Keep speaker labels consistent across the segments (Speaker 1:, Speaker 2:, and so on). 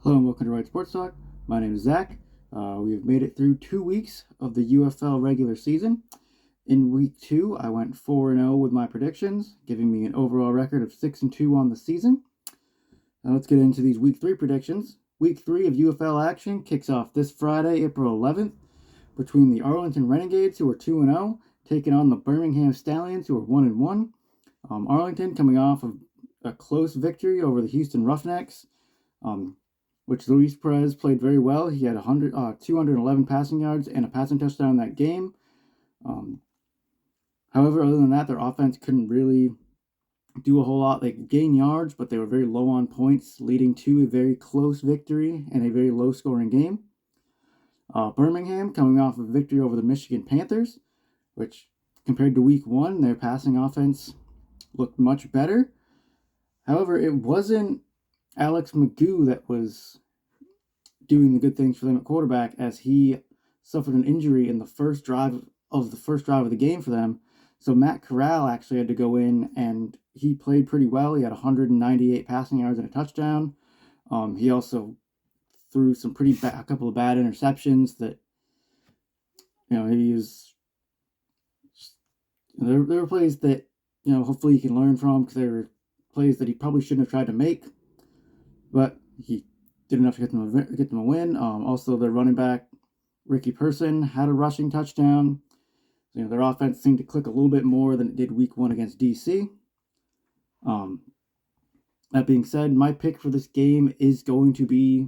Speaker 1: Hello and welcome to Right Sports Talk. My name is Zach. We have made it through 2 weeks of the UFL regular season. In week 2, I went 4-0 with my predictions, giving me an overall record of 6-2 on the season. Now let's get into these week 3 predictions. Week 3 of UFL action kicks off this Friday, April 11th, between the Arlington Renegades, who are 2-0, taking on the Birmingham Stallions, who are 1-1. Arlington coming off of a close victory over the Houston Roughnecks. Which Luis Perez played very well. He had 211 passing yards and a passing touchdown in that game. However, other than that, their offense couldn't really do a whole lot. They could gain yards, but they were very low on points, leading to a very close victory and a very low-scoring game. Birmingham coming off a victory over the Michigan Panthers, which compared to week 1, their passing offense looked much better. However, it wasn't Alex Magoo that was doing the good things for them at quarterback, as he suffered an injury in the first drive of the game for them. So Matt Corral actually had to go in, and he played pretty well. He had 198 passing yards and a touchdown. He also threw a couple of bad interceptions that, he was. There were plays that, hopefully he can learn from, because there were plays that he probably shouldn't have tried to make, but he did enough to get them a win. Also, their running back, Ricky Person, had a rushing touchdown. So, their offense seemed to click a little bit more than it did week 1 against DC. That being said, my pick for this game is going to be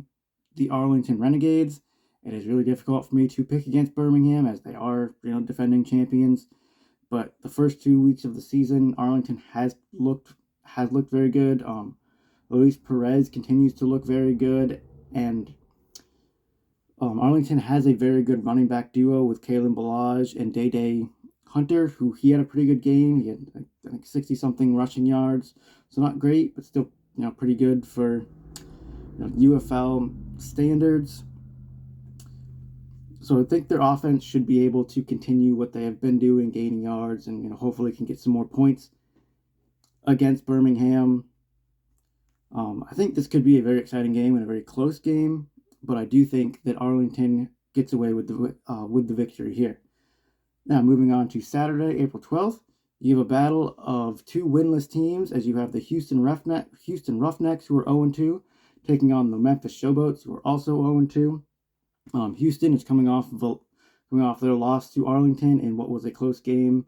Speaker 1: the Arlington Renegades. It is really difficult for me to pick against Birmingham, as they are, defending champions. But the first 2 weeks of the season, Arlington has looked very good. Luis Perez continues to look very good, and Arlington has a very good running back duo with Kalen Balaj and Day Hunter, who he had a pretty good game. He had, I think, 60-something rushing yards, so not great, but still, pretty good for UFL standards. So I think their offense should be able to continue what they have been doing, gaining yards, and hopefully can get some more points against Birmingham. I think this could be a very exciting game and a very close game, but I do think that Arlington gets away with the victory here. Now, moving on to Saturday, April 12th, you have a battle of 2 winless teams, as you have the Houston Roughnecks, who are 0-2, taking on the Memphis Showboats, who are also 0-2. Houston is coming off their loss to Arlington in what was a close game,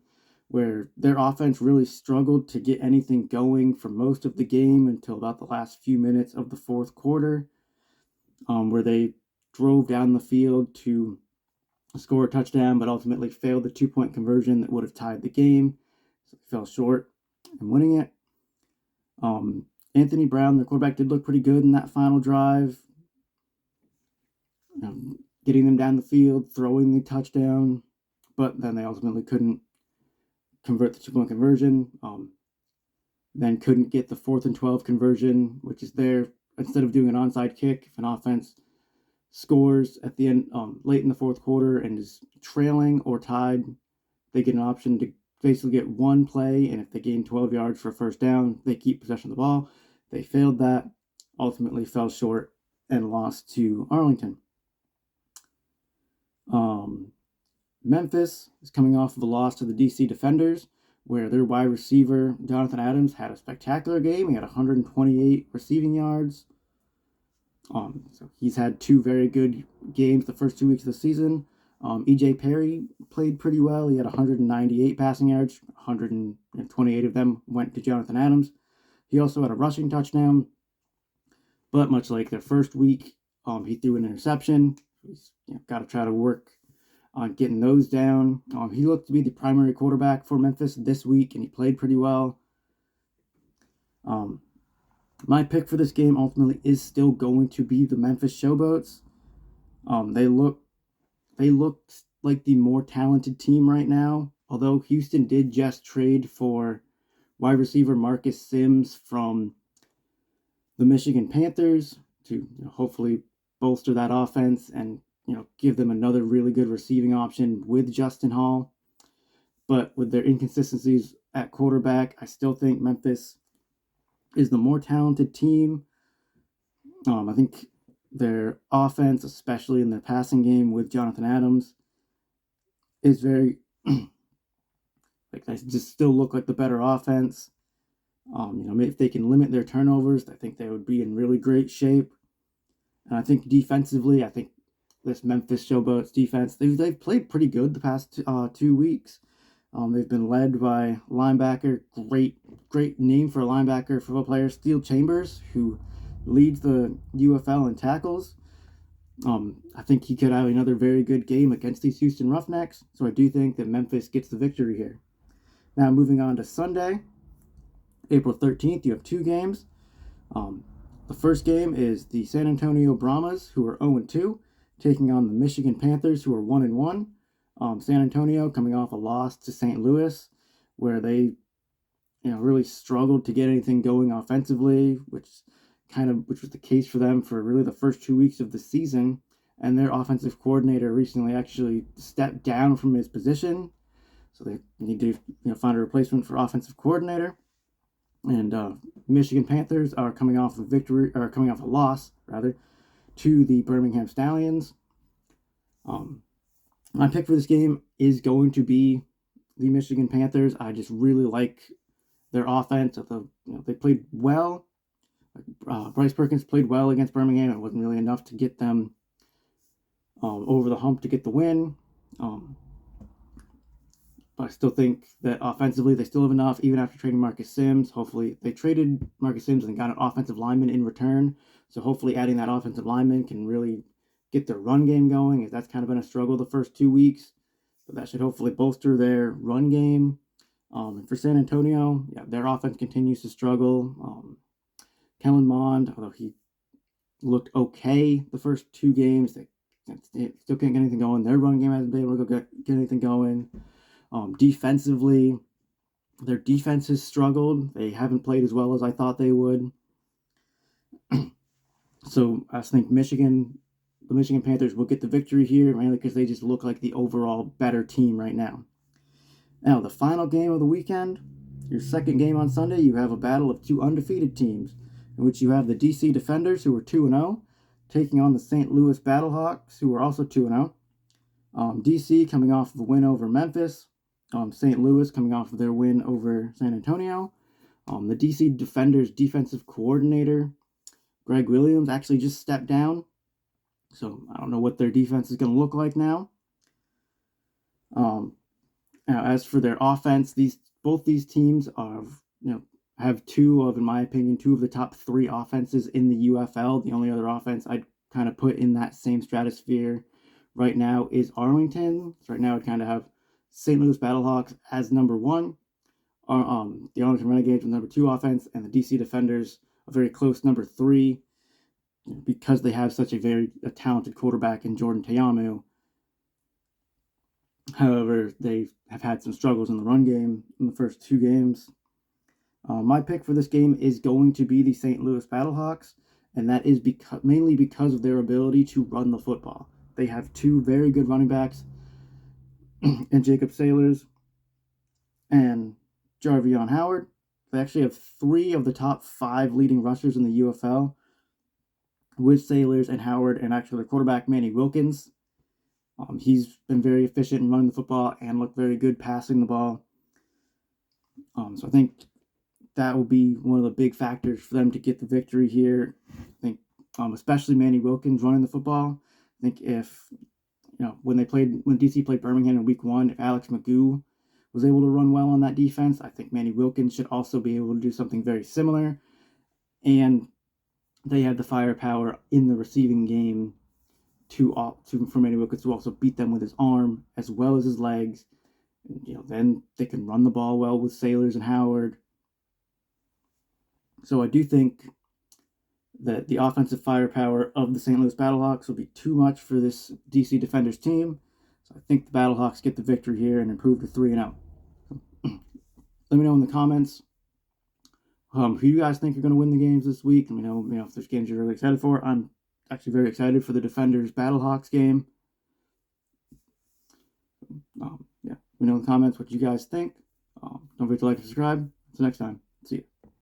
Speaker 1: where their offense really struggled to get anything going for most of the game until about the last few minutes of the fourth quarter, where they drove down the field to score a touchdown, but ultimately failed the 2-point conversion that would have tied the game. So they fell short in winning it. Anthony Brown, the quarterback, did look pretty good in that final drive, getting them down the field, throwing the touchdown, but then they ultimately couldn't convert the 2-point conversion. Then couldn't get the 4th and 12 conversion, which is there. Instead of doing an onside kick, if an offense scores at the end, late in the fourth quarter, and is trailing or tied, they get an option to basically get one play, and if they gain 12 yards for a first down, they keep possession of the ball. They failed that, ultimately fell short, and lost to Arlington. Memphis is coming off of a loss to the DC Defenders, where their wide receiver, Jonathan Adams, had a spectacular game. He had 128 receiving yards. So he's had 2 very good games the first 2 weeks of the season. EJ Perry played pretty well. He had 198 passing yards. 128 of them went to Jonathan Adams. He also had a rushing touchdown. But much like their first week, he threw an interception. He's got to try to work on getting those down. He looked to be the primary quarterback for Memphis this week, and he played pretty well. My pick for this game ultimately is still going to be the Memphis Showboats. They look like the more talented team right now, although Houston did just trade for wide receiver Marcus Sims from the Michigan Panthers to hopefully bolster that offense and give them another really good receiving option with Justin Hall. But with their inconsistencies at quarterback, I still think Memphis is the more talented team. I think their offense, especially in their passing game with Jonathan Adams, is very like they just still look like the better offense. If they can limit their turnovers, I think they would be in really great shape. And I think defensively, I think this Memphis Showboats defense, they've played pretty good the past 2 weeks. They've been led by linebacker, great name for a linebacker, football player, Steel Chambers, who leads the UFL in tackles. I think he could have another very good game against these Houston Roughnecks. So I do think that Memphis gets the victory here. Now moving on to Sunday, April 13th, you have two games. The first game is the San Antonio Brahmas, who are 0-2, taking on the Michigan Panthers, who are 1-1. San Antonio coming off a loss to St. Louis, where they really struggled to get anything going offensively, which was the case for them for really the first 2 weeks of the season. And their offensive coordinator recently actually stepped down from his position, so they need to find a replacement for offensive coordinator. And Michigan Panthers are coming off a loss rather, to the Birmingham Stallions. My pick for this game is going to be the Michigan Panthers. I just really like their offense. They played well. Bryce Perkins played well against Birmingham. It wasn't really enough to get them over the hump to get the win. But I still think that offensively they still have enough, even after trading Marcus Sims. Hopefully, they traded Marcus Sims and got an offensive lineman in return. So hopefully adding that offensive lineman can really get their run game going, as that's kind of been a struggle the first 2 weeks. But that should hopefully bolster their run game. And for San Antonio, their offense continues to struggle. Kellen Mond, although he looked okay the first 2 games, they still can't get anything going. Their run game hasn't been able to get anything going. Defensively, their defense has struggled. They haven't played as well as I thought they would. So I think the Michigan Panthers will get the victory here, mainly because they just look like the overall better team right now. Now, the final game of the weekend, your second game on Sunday, you have a battle of two undefeated teams, in which you have the DC Defenders, who are 2-0, taking on the St. Louis Battlehawks, who are also 2-0. DC coming off of a win over Memphis. St. Louis coming off of their win over San Antonio. The DC Defenders defensive coordinator, Greg Williams, actually just stepped down. So I don't know what their defense is going to look like now. Now, as for their offense, both these teams have in my opinion, two of the top 3 offenses in the UFL. The only other offense I'd kind of put in that same stratosphere right now is Arlington. So right now I'd kind of have St. Louis Battlehawks as number 1, the Arlington Renegades with number 2 offense, and the DC Defenders a very close number 3, because they have such a talented quarterback in Jordan Teamu. However, they have had some struggles in the run game in the first 2 games. My pick for this game is going to be the St. Louis Battlehawks, and that is mainly because of their ability to run the football. They have 2 very good running backs, and Jacob Sailors and Jarvion Howard. They actually have 3 of the top 5 leading rushers in the UFL, with Sailors and Howard, and actually their quarterback, Manny Wilkins. He's been very efficient in running the football and looked very good passing the ball. So I think that will be one of the big factors for them to get the victory here. I think especially Manny Wilkins running the football. I think if when DC played Birmingham in week 1, if Alex Magoo was able to run well on that defense, I think Manny Wilkins should also be able to do something very similar. And they had the firepower in the receiving game for Manny Wilkins to also beat them with his arm as well as his legs. Then they can run the ball well with Sailors and Howard. So I do think that the offensive firepower of the St. Louis Battlehawks will be too much for this DC Defenders team. So I think the Battlehawks get the victory here and improve to 3-0. Let me know in the comments who you guys think are going to win the games this week. Let me know, if there's games you're really excited for. I'm actually very excited for the Defenders Battlehawks game. Let me know in the comments what you guys think. Don't forget to like and subscribe. Until next time, see you.